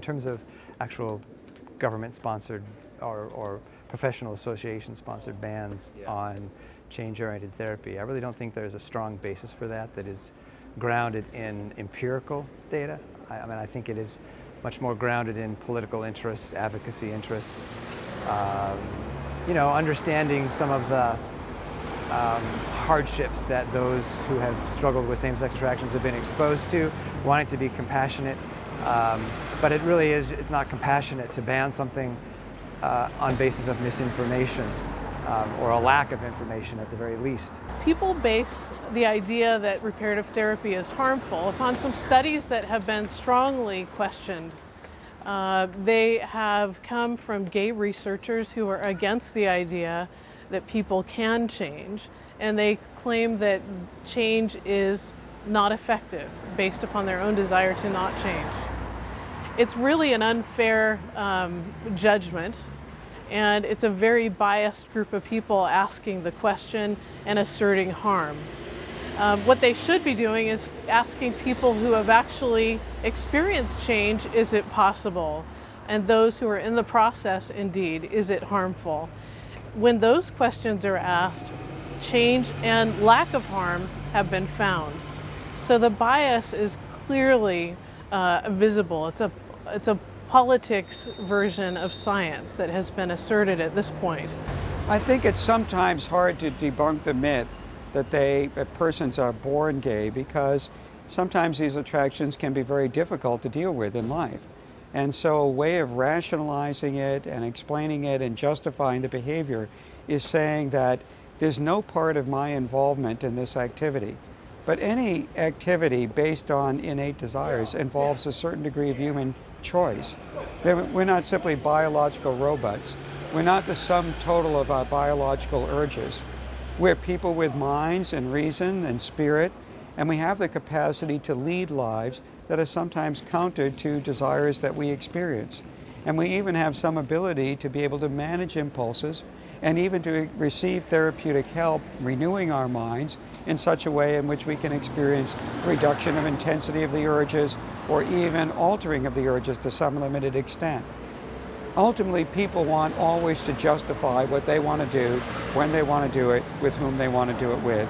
In terms of actual government-sponsored or professional association-sponsored bans on change-oriented therapy, I really don't think there's a strong basis for that is grounded in empirical data. I mean, I think it is much more grounded in political interests, advocacy interests, understanding some of the hardships that those who have struggled with same-sex attractions have been exposed to, wanting to be compassionate. But it really is not compassionate to ban something on basis of misinformation or a lack of information at the very least. People base the idea that reparative therapy is harmful upon some studies that have been strongly questioned. They have come from gay researchers who are against the idea that people can change, and they claim that change is not effective based upon their own desire to not change. It's really an unfair judgment, and it's a very biased group of people asking the question and asserting harm. What they should be doing is asking people who have actually experienced change, is it possible? And those who are in the process, indeed, is it harmful? When those questions are asked, change and lack of harm have been found. So the bias is clearly visible. It's a politics version of science that has been asserted at this point. I think it's sometimes hard to debunk the myth that persons are born gay, because sometimes these attractions can be very difficult to deal with in life. And so a way of rationalizing it and explaining it and justifying the behavior is saying that there's no part of my involvement in this activity. But any activity based on innate desires involves a certain degree of human choice. We're not simply biological robots. We're not the sum total of our biological urges. We're people with minds and reason and spirit, and we have the capacity to lead lives that are sometimes counter to desires that we experience. And we even have some ability to be able to manage impulses and even to receive therapeutic help, renewing our minds in such a way in which we can experience reduction of intensity of the urges or even altering of the urges to some limited extent. Ultimately, people want always to justify what they want to do, when they want to do it, with whom they want to do it with.